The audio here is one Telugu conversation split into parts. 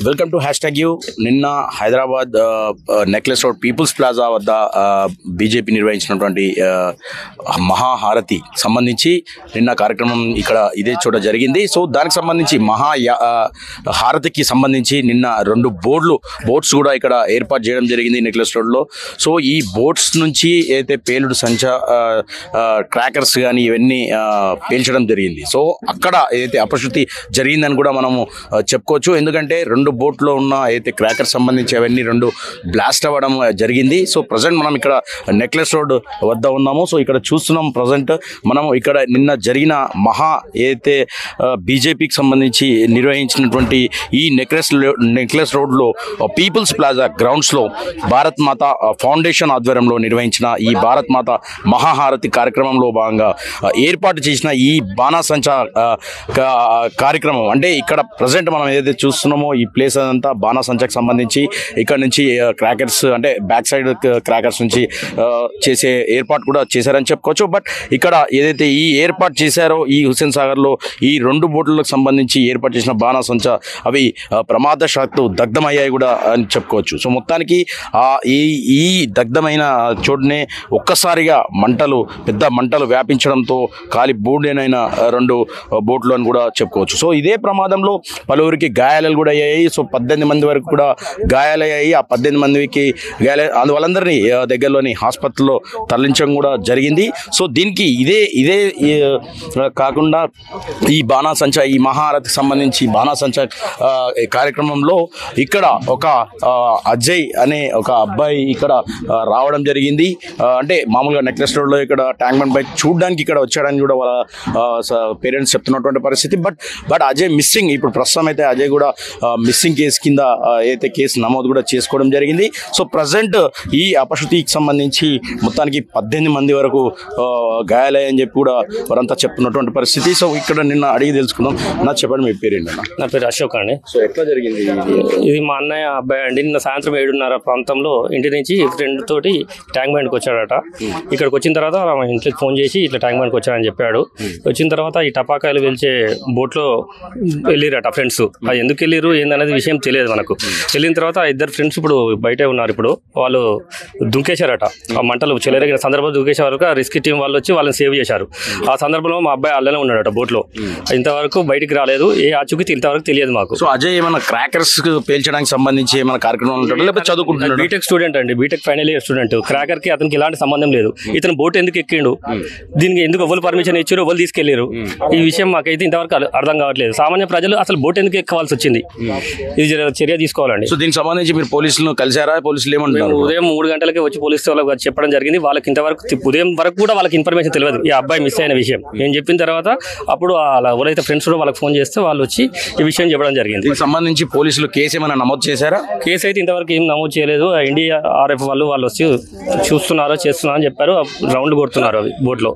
Welcome to #you. నిన్న Hyderabad necklace road people's plaza వద్ద బీజేపీ నిర్వహించినటువంటి మహాహారతి సంబంధించి నిన్న కార్యక్రమం ఇక్కడ ఇదే చోట జరిగింది. సో దానికి సంబంధించి హారతికి సంబంధించి నిన్న 2 బోట్స్ కూడా ఇక్కడ ఏర్పాటు చేయడం జరిగింది నెక్లెస్ రోడ్లో. సో ఈ బోట్స్ నుంచి ఏదైతే పేలుడు క్రాకర్స్ కానీ ఇవన్నీ పేల్చడం జరిగింది. సో అక్కడ ఏదైతే అపశృతి జరిగిందని కూడా మనము చెప్పుకోవచ్చు. ఎందుకంటే 2 బోట్లో ఉన్న అయితే క్రాకర్స్ సంబంధించి అవన్నీ 2 బ్లాస్ట్ అవ్వడం జరిగింది. సో ప్రజెంట్ మనం ఇక్కడ నెక్లెస్ రోడ్ వద్ద ఉన్నాము. సో ఇక్కడ చూస్తున్నాం ప్రజెంట్ మనం ఇక్కడ నిన్న జరిగిన ఏదైతే బీజేపీకి సంబంధించి నిర్వహించినటువంటి ఈ నెక్లెస్ రోడ్లో పీపుల్స్ ప్లాజా గ్రౌండ్స్లో భారత్ మాత ఫౌండేషన్ ఆధ్వర్యంలో నిర్వహించిన ఈ భారత్ మాత మహాహారతి కార్యక్రమంలో భాగంగా ఏర్పాటు చేసిన ఈ బాణాసంచా కార్యక్రమం. అంటే ఇక్కడ ప్రజెంట్ మనం ఏదైతే చూస్తున్నామో ఈ ప్లేస్ అదంతా బాణాసంచాకు సంబంధించి ఇక్కడ నుంచి క్రాకర్స్ అంటే బ్యాక్ సైడ్ క్రాకర్స్ నుంచి చేసే ఏర్పాటు కూడా చేశారని చెప్పుకోవచ్చు. బట్ ఇక్కడ ఏదైతే ఈ ఏర్పాటు చేశారో ఈ హుస్సేన్ సాగర్లో ఈ 2 బోట్లకు సంబంధించి ఏర్పాటు చేసిన బాణాసంచా అవి ప్రమాదశాత్తు దగ్ధమయ్యాయి కూడా అని చెప్పుకోవచ్చు. సో మొత్తానికి ఈ దగ్ధమైన చోటునే ఒక్కసారిగా పెద్ద మంటలు వ్యాపించడంతో కాలి బూడిదైన 2 బోట్లు అని కూడా చెప్పుకోవచ్చు. సో ఇదే ప్రమాదంలో పలువురికి గాయాలు కూడా అయ్యాయి. సో 18 మంది వరకు కూడా గాయాలయ్యాయి. ఆ 18 మందికి అందువల్లందరినీ దగ్గరలోని హాస్పిటల్లో తరలించడం కూడా జరిగింది. సో దీనికి ఇదే కాకుండా ఈ బాణాసంచా ఈ మహాహారతికి సంబంధించి బాణాసంచా కార్యక్రమంలో ఇక్కడ ఒక అజయ్ అనే ఒక అబ్బాయి ఇక్కడ రావడం జరిగింది. అంటే మామూలుగా నెక్లెస్ రోడ్లో ఇక్కడ ట్యాంక్ బండ్ బైక్ చూడడానికి ఇక్కడ వచ్చాడని కూడా వాళ్ళ పేరెంట్స్ చెప్తున్నటువంటి పరిస్థితి. But Ajay missing. ఇప్పుడు ప్రస్తుతం అయితే అజయ్ కూడా మిస్సింగ్ కేసు కింద అయితే కేసు నమోదు కూడా చేసుకోవడం జరిగింది. సో ప్రజెంట్ ఈ అపశృతికి సంబంధించి మొత్తానికి 18 మంది వరకు గాయాలయ్యని చెప్పి కూడా వారంతా చెప్తున్నటువంటి పరిస్థితి. సో ఇక్కడ నిన్న అడిగి తెలుసుకుందాం. చెప్పండి మీ పేరు ఏంటన్నా? నా పేరు అశోక్ అండి. సో ఎట్లా జరిగింది ఇది? మా అన్నయ్య అబ్బాయి అండి. నిన్న సాయంత్రం 7:30 ప్రాంతంలో ఇంటి నుంచి ఫ్రెండ్ తోటి ట్యాంక్ బండ్కి వచ్చాడట. ఇక్కడికి వచ్చిన తర్వాత మా ఇంట్లోకి ఫోన్ చేసి ఇట్లా ట్యాంక్ బండ్కి వచ్చాడని చెప్పాడు. వచ్చిన తర్వాత ఈ టపాకాయలు వెలిచే బోట్లో వెళ్ళిరట ఫ్రెండ్స్. అది ఎందుకు వెళ్ళిరు ఏందనేది విషయం తెలియదు మనకు. వెళ్ళిన తర్వాత 2 ఫ్రెండ్స్ ఇప్పుడు బయటే ఉన్నారు. ఇప్పుడు వాళ్ళు దుంకేశారట. ఆ మంటలు చెలరేగిన సందర్భంలో దుంకేసే వరకు రెస్క్యూ టీం వాళ్ళు వచ్చి వాళ్ళని సేవ్ చేశారు. ఆ సందర్భంలో మా అబ్బాయి అల్లనే ఉన్నాడట బోట్లో. ఇంతవరకు బయటికి రాలేదు. ఏ ఆచూకీ ఇంతవరకు తెలియదు మాకు. సో అజయ్ ఏమైనా క్రాకర్స్ పేల్చడానికి సంబంధించి ఏమైనా కార్యక్రమం ఉంటాడు లేకపోతే చదువుకుంటున్నాడు? బీటెక్ స్టూడెంట్ అండి. BTech final year student. Cracker కి అతనికి ఎలాంటి సంబంధం లేదు. ఇతను బోట్ ఎందుకు ఎక్కిండు, దీనికి ఎందుకు ఎవరు పర్మిషన్ ఇచ్చారు, ఎవరు తీసుకెళ్లారు, ఈ విషయం మాకైతే ఇంతవరకు అర్థం కావట్లేదు. సామాన్య ప్రజలు అసలు బోట్ ఎందుకు ఎక్కవలసి వచ్చింది, ఇది చర్య తీసుకోవాలండి. సో దీనికి సంబంధించి మీరు పోలీసులను కలిసారా? పోలీసులు ఏమంటారు? ఉదయం 3 గంటలకే వచ్చి పోలీసు వాళ్ళకి చెప్పడం జరిగింది. వాళ్ళకి ఇంతవరకు ఉదయం వరకు కూడా వాళ్ళకి ఇన్ఫర్మేషన్ తెలియదు ఈ అబ్బాయి మిస్ అయిన విషయం. నేను చెప్పిన తర్వాత అప్పుడు ఎవరైతే ఫ్రెండ్స్ వాళ్ళకి ఫోన్ చేస్తే వాళ్ళు వచ్చి ఈ విషయం చెప్పడం జరిగింది. దీనికి సంబంధించి పోలీసులు కేసు ఏమైనా నమోదు చేశారా? కేసు అయితే ఇంతవరకు ఏం నమోదు చేయలేదు. NDRF వాళ్ళు వచ్చి చేస్తున్నారో అని చెప్పారు. రౌండ్ కొడుతున్నారు అవి బోట్లో.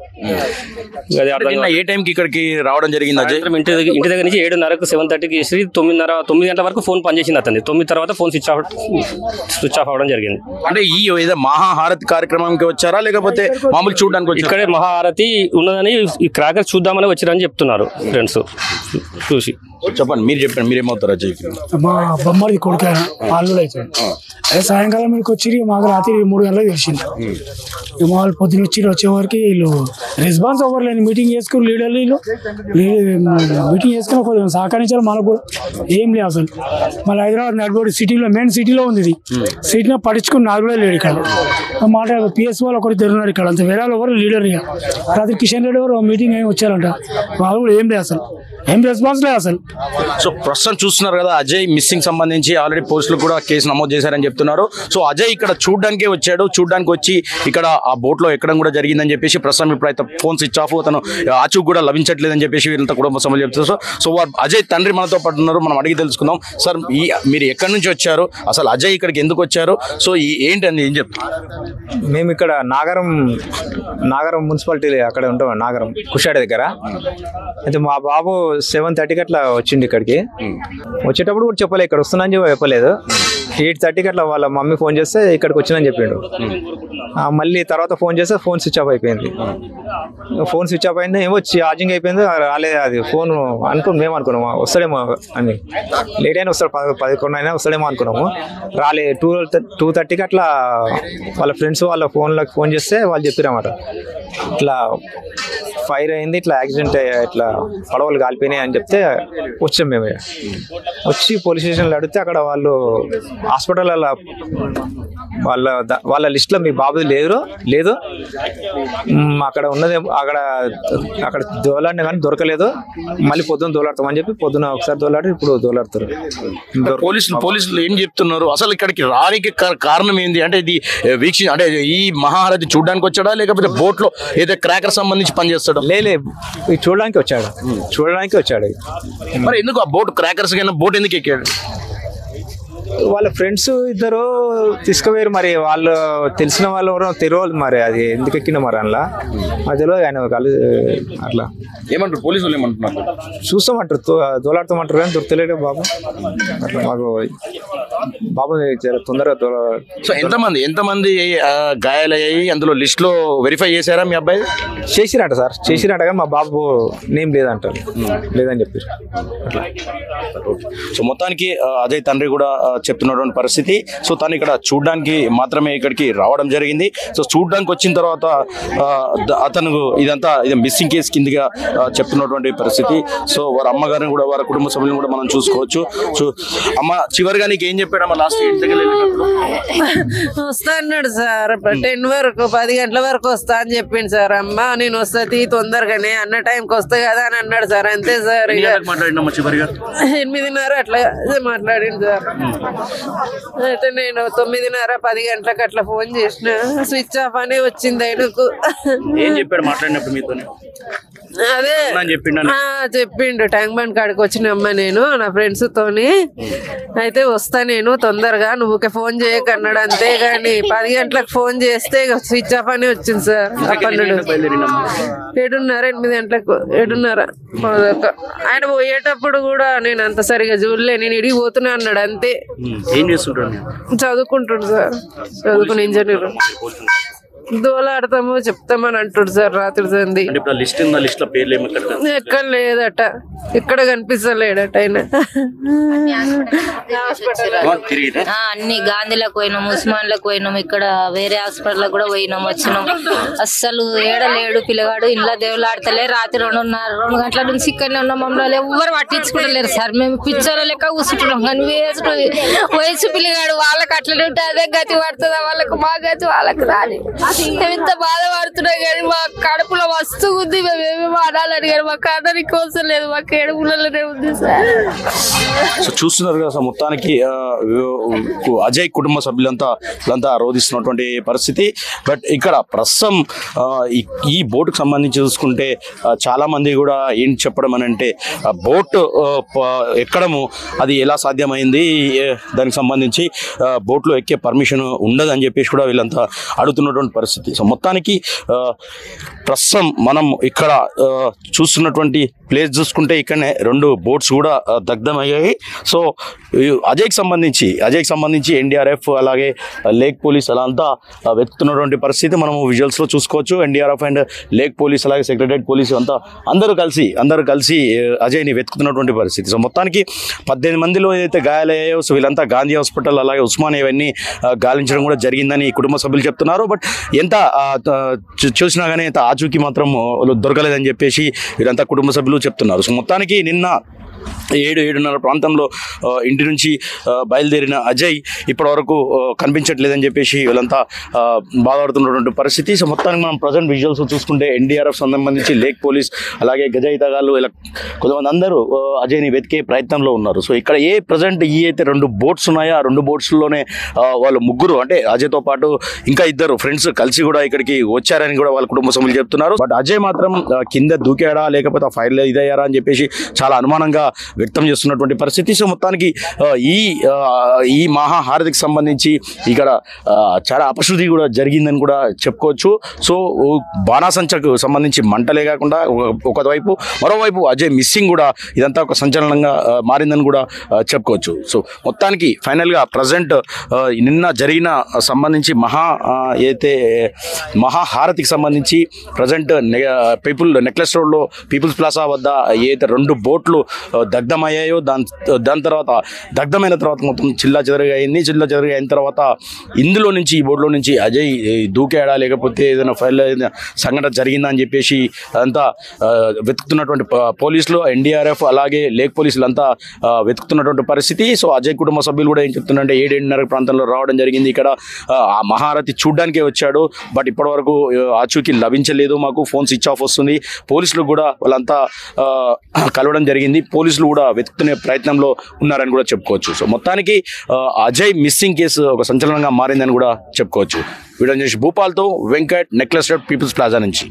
ఏ టైంకి ఇక్కడికి రావడం జరిగింది? ఇంటి దగ్గర నుంచి 7:30కు 7:30కి 9 గంటల వరకు ఫోన్ పనిచేసింది అతన్ని. 9 తర్వాత ఫోన్ స్విచ్ ఆఫ్ అవ్వడం జరిగింది. అంటే ఈ ఏదో మహాహారతి కార్యక్రమానికి వచ్చారా లేకపోతే మామూలు చూడడానికి? ఇక్కడే మహాహారతి ఉన్నదని ఈ క్రాకర్ చూద్దామని వచ్చారని చెప్తున్నారు ఫ్రెండ్స్ చూసి. చెప్పండి, మీరు చెప్పండి, మీరేమవుతారు? అజయ్ మా బొమ్మది కొడుకు వాళ్ళు అయితే అదే సాయంకాలం మీకు వచ్చి మాకు రాత్రి 3 గంటలకు తెలిసింది. మా వాళ్ళు పొద్దున్న వచ్చేవరకు వీళ్ళు రెస్పాన్స్ అవ్వలేని మీటింగ్ చేసుకుని లీడర్లు వీళ్ళు మీటింగ్ చేసుకుని కొంచెం సహకరించారు. మనకు కూడా ఏం లేదు అసలు. మళ్ళీ హైదరాబాద్ నడిపోయి మెయిన్ సిటీలో ఉంది. ఇది సిటీలో పడించుకుని నాకు కూడా లేడు ఇక్కడ. మాట PS వాళ్ళు ఒకటి తిరుగున్నారు ఇక్కడ. అంత వేరే ఎవరు లీడర్ ఇక రాత్రి కిషన్ రెడ్డి ఎవరు మీటింగ్ ఏమి వచ్చారంట. వాళ్ళు కూడా ఏం లేదు అసలు, ఏం రెస్పాన్స్ లేదు అసలు. సో ప్రస్తుతం చూస్తున్నారు కదా, అజయ్ మిస్సింగ్ సంబంధించి ఆల్రెడీ పోలీసులు కూడా కేసు నమోదు చేశారని చెప్తున్నారు. సో అజయ్ ఇక్కడ చూడడానికే వచ్చాడు. చూడడానికి వచ్చి ఇక్కడ ఆ బోట్లో ఎక్కడం కూడా జరిగిందని చెప్పేసి ప్రస్తుతం ఇప్పుడైతే ఫోన్ స్విచ్ ఆఫ్, అతను ఆచూకు కూడా లభించట్లేదని చెప్పేసి వీళ్ళంతా కుటుంబ సభ్యులు చెప్తున్నారు. సో అజయ్ తండ్రి మనతో పాటు ఉన్నారు. మనం అడిగి తెలుసుకుందాం. సార్, మీరు ఎక్కడి నుంచి వచ్చారు, అసలు అజయ్ ఇక్కడికి ఎందుకు వచ్చారు, సో ఏంటండి ఏం చెప్తారు? మేము ఇక్కడ నాగరం మున్సిపాలిటీ అక్కడ ఉంటాం. నాగరం కుషాడి దగ్గర అయితే మా బాబు 7:30కి అట్లా వచ్చిండు ఇక్కడికి. వచ్చేటప్పుడు కూడా చెప్పలే ఇక్కడ వస్తున్నా అని చెప్పలేదు. 8:30కి అట్లా వాళ్ళ మమ్మీ ఫోన్ చేస్తే ఇక్కడికి వచ్చిందని చెప్పిండు. మళ్ళీ తర్వాత ఫోన్ చేస్తే ఫోన్ స్విచ్ ఆఫ్ అయిపోయింది. ఫోన్ స్విచ్ ఆఫ్ అయింది, ఏమో ఛార్జింగ్ అయిపోయింది, రాలేదు. అది ఫోన్ మేము అనుకున్నాము వస్తాడేమో అని, లేట్ అయినా వస్తాడు, 11 అయినా వస్తాడేమో అనుకున్నాము. రాలే. 2:30కి అట్లా వాళ్ళ ఫ్రెండ్స్ వాళ్ళ ఫోన్లకు ఫోన్ చేస్తే వాళ్ళు చెప్పారన్నమాట, ఇట్లా ఫైర్ అయింది, ఇట్లా యాక్సిడెంట్, ఇట్లా పడవలు కాలిపోయినాయి అని చెప్తే వచ్చాం మేము. వచ్చి పోలీస్ స్టేషన్లో అడిగితే అక్కడ వాళ్ళు హాస్పిటల్ వాళ్ళ లిస్ట్లో మీ బాబుది లేదు, అక్కడ ఉన్నది అక్కడ దోలాడినా కానీ దొరకలేదు, మళ్ళీ పొద్దున్న దోలాడతామని చెప్పి పొద్దున ఒకసారి దోలాడి ఇప్పుడు దోలాడుతారు. పోలీసులు ఏం చెప్తున్నారు అసలు? ఇక్కడికి రానికి కారణం ఏంది అంటే ఇది అంటే ఈ మహాహారతి చూడడానికి వచ్చాడా లేకపోతే బోట్ లో ఏదో క్రాకర్ సంబంధించి పనిచేస్తాడు? లేలే, చూడడానికి వచ్చాడు. మరి ఎందుకు ఆ బోట్ క్రాకర్స్ కన్నా బోట్ ఎందుకు ఎక్కాడు? వాళ్ళ ఫ్రెండ్స్ ఇద్దరు తీసుకుపోయారు, మరి వాళ్ళు తెలిసిన వాళ్ళు ఎవరో తెలియదు, మరి అది ఎందుకు ఎక్కిన మరి అందులో మధ్యలో ఆయన అట్లా ఏమంటారు పోలీసులు? ఏమంటున్నారు? చూస్తామంటారు, దోలాడుతామంటారు కానీ దొరకలేడు బాబు. అట్లా మాకు బాబు తొందరగా సో ఎంతమంది గాయాలయ్యాయి అందులో లిస్ట్ లో వెరిఫై చేశారా మీ అబ్బాయి? చేసిరట సార్, కానీ మా బాబు నేమ్ లేదంటారు, లేదని చెప్పారు. సో మొత్తానికి అజయ్ తండ్రి కూడా చెప్తున్నటువంటి పరిస్థితి. సో తను ఇక్కడ చూడడానికి మాత్రమే ఇక్కడికి రావడం జరిగింది. సో చూడడానికి వచ్చిన తర్వాత అతను ఇది మిస్సింగ్ కేసు కిందగా చెప్తున్నటువంటి పరిస్థితి. సో వారి అమ్మగారిని కూడా వారి కుటుంబ సభ్యులను కూడా మనం చూసుకోవచ్చు. సో అమ్మ చివరిగా నీకు ఏం చెప్పాడమ్మా లాస్ట్? వస్తా అన్నాడు సార్, 10 వరకు 10 గంటల వరకు వస్తా అని చెప్పిండు సార్. అమ్మ నేను వస్తుంది తొందరగానే అన్న టైంకి వస్తా కదా అని అన్నాడు సార్. అంతే సార్. 8:30 అట్లా మాట్లాడింది సార్. అయితే నేను 9:30 10 గంటలకు అట్లా ఫోన్ చేసిన, స్విచ్ ఆఫ్ అనే వచ్చింది ఆయనకు. ఏం చెప్పాడు మాట్లాడినప్పుడు మీతో? అదే చెప్పిండు, ట్యాంక్ బండ్ కాడికి వచ్చినమ్మా నేను నా ఫ్రెండ్స్ తోని, అయితే వస్తా నేను తొందరగా, నువ్వుకే ఫోన్ చేయకన్నాడు. అంతేగాని 10 గంటలకు ఫోన్ చేస్తే స్విచ్ ఆఫ్ అని వచ్చింది సార్. అప్పన్నుడు 7:30 8 గంటలకు 7:30 ఆయన పోయేటప్పుడు కూడా నేను అంత సరిగా చూడలే, నేను ఇడిగి పోతున్నా అన్నాడు. అంతే. చదువుకుంటాడు సార్, చదువుకుని ఇంజనీర్. దోలాడతాము చెప్తామని అంటాడు సార్ రాత్రి సంది. ఎక్కడ లేదట, ఇక్కడ కనిపిస్తలేడట ఆయన. అన్ని గాంధీలకు పోయినాం, ఉస్మాన్లకు పోయినాం, ఇక్కడ వేరే హాస్పిటల్ కూడా పోయినాం, వచ్చినాం. అస్సలు ఏడలేడు పిల్లగాడు, ఇంట్లో దేవులాడతలే. రాత్రి 2:30 గంటల నుంచి ఇక్కడనే ఉన్నాం. మమ్మల్ని ఎవ్వరు పట్టించుకుంటలేరు సార్. మేము పిచ్చోళ్ళ లెక్క కూర్చుంటున్నాం. కానీ వయసు పిల్లగాడు, వాళ్ళకి అట్లనే ఉంటే అదే గతి పడుతుందా వాళ్ళకు, మా గతి వాళ్ళకి రాని. మేము ఇంత బాధపడుతున్నాం కానీ మా కడుపులో మస్తు ఉంది. మేమేమేమో అనాలని కానీ మా కథని కోసం లేదు, మాకు ఏడుపులలోనే ఉంది సార్. సో చూస్తున్నారు కదా సార్, మొత్తానికి అజయ్ కుటుంబ సభ్యులంతా రోధిస్తున్నటువంటి పరిస్థితి. బట్ ఇక్కడ ప్రస్తుతం ఈ బోటుకు సంబంధించి చూసుకుంటే చాలా మంది కూడా ఏం చెప్పడం అని అంటే బోట్ ఎక్కడము అది ఎలా సాధ్యమైంది, దానికి సంబంధించి బోట్లో ఎక్కే పర్మిషన్ ఉండదు అని చెప్పేసి కూడా వీళ్ళంతా అడుగుతున్నటువంటి పరిస్థితి. సో మొత్తానికి ప్రస్తుతం మనం ఇక్కడ చూస్తున్నటువంటి ప్లేస్ చూసుకుంటే ఇక్కడనే 2 బోట్స్ కూడా దగ్ధమయ్యాయి. సో అజయ్కి సంబంధించి ఎన్డీఆర్ఎఫ్ అలాగే లేక్ పోలీస్ అలా అంతా వెతుకుతున్నటువంటి పరిస్థితి మనము విజువల్స్లో చూసుకోవచ్చు. ఎన్డీఆర్ఎఫ్ అండ్ లేక్ పోలీస్ అలాగే సెక్రటరియట్ పోలీసు అందరూ కలిసి అజయ్ని వెతుకుతున్నటువంటి పరిస్థితి. సో మొత్తానికి 18 మందిలో ఏదైతే గాయాలయ్యాయో సో వీళ్ళంతా గాంధీ హాస్పిటల్ అలాగే ఉస్మానియా ఇవన్నీ గాలించడం కూడా జరిగిందని కుటుంబ సభ్యులు చెప్తున్నారు. బట్ ఎంత చూసినా కానీ ఎంత ఆచూకీ మాత్రం దొరకలేదని చెప్పేసి వీరంతా కుటుంబ సభ్యులు చెప్తున్నారు. సో మొత్తానికి నిన్న 7-7:30 ప్రాంతంలో ఇంటి నుంచి బయలుదేరిన అజయ్ ఇప్పటి వరకు కనిపించట్లేదని చెప్పేసి వీళ్ళంతా బాధపడుతున్నటువంటి పరిస్థితి. సో మొత్తానికి మనం ప్రజెంట్ విజువల్స్ చూసుకుంటే ఎన్డీఆర్ఎఫ్ సంబంధించి లేక్ పోలీస్ అలాగే గజయితగాళ్ళు ఇలా కొంతమంది అందరూ అజయ్ని వెతికే ప్రయత్నంలో ఉన్నారు. సో ఇక్కడ ప్రజెంట్ అయితే 2 బోట్స్ ఉన్నాయో ఆ 2 బోట్స్లోనే వాళ్ళు ముగ్గురు అంటే అజయ్తో పాటు ఇంకా 2 ఫ్రెండ్స్ కలిసి కూడా ఇక్కడికి వచ్చారని కూడా వాళ్ళ కుటుంబ సభ్యులు చెప్తున్నారు. బట్ అజయ్ మాత్రం కింద దూకాడా లేకపోతే ఆ ఫైర్లో ఇదయ్యారా అని చెప్పేసి చాలా అనుమానంగా వ్యక్తం చేస్తున్నటువంటి పరిస్థితి. సో మొత్తానికి ఈ మహాహారతికి సంబంధించి ఇక్కడ చాలా అపశృతి కూడా జరిగిందని కూడా చెప్పుకోవచ్చు. సో బాణాసంచకు సంబంధించి మంటలే కాకుండా ఒకవైపు మరోవైపు అజయ్ మిస్సింగ్ కూడా ఇదంతా ఒక సంచలనంగా మారిందని కూడా చెప్పుకోవచ్చు. సో మొత్తానికి ఫైనల్గా ప్రజెంట్ నిన్న జరిగిన సంబంధించి మహాహారతికి సంబంధించి ప్రజెంట్ నెక్లెస్ రోడ్లో పీపుల్స్ ప్లాజా వద్ద ఏదైతే 2 బోట్లు దగ్ధమయ్యాయో దాని తర్వాత దగ్ధమైన తర్వాత మొత్తం చిల్లా చెదరగా అయిన తర్వాత ఇందులో నుంచి ఈ బోట్లో నుంచి అజయ్ దూకేడా లేకపోతే ఏదైనా ఫైల్ సంఘటన జరిగిందా అని చెప్పేసి అదంతా వెతుకుతున్నటువంటి పోలీసులు, ఎన్డీఆర్ఎఫ్ అలాగే లేక్ పోలీసులు అంతా వెతుకుతున్నటువంటి పరిస్థితి. సో అజయ్ కుటుంబ సభ్యులు కూడా ఏం చెప్తున్నారంటే 7:30 ప్రాంతంలో రావడం జరిగింది. ఇక్కడ ఆ మహారథి చూడ్డానికే వచ్చాడు, బట్ ఇప్పటివరకు ఆచూకీ లభించలేదు, మాకు ఫోన్ స్విచ్ ఆఫ్ వస్తుంది. పోలీసులు కూడా వాళ్ళంతా కలవడం జరిగింది, పోలీసులు కూడా వెతుకుతునే ప్రయత్నంలో ఉన్నారని కూడా చెప్పుకోవచ్చు. సో మొత్తానికి అజయ్ మిస్సింగ్ కేసు ఒక సంచలనంగా మారిందని కూడా చెప్పుకోవచ్చు. వీడియో చేసి భూపాల్తో Venkat, necklace road people's plaza నుంచి.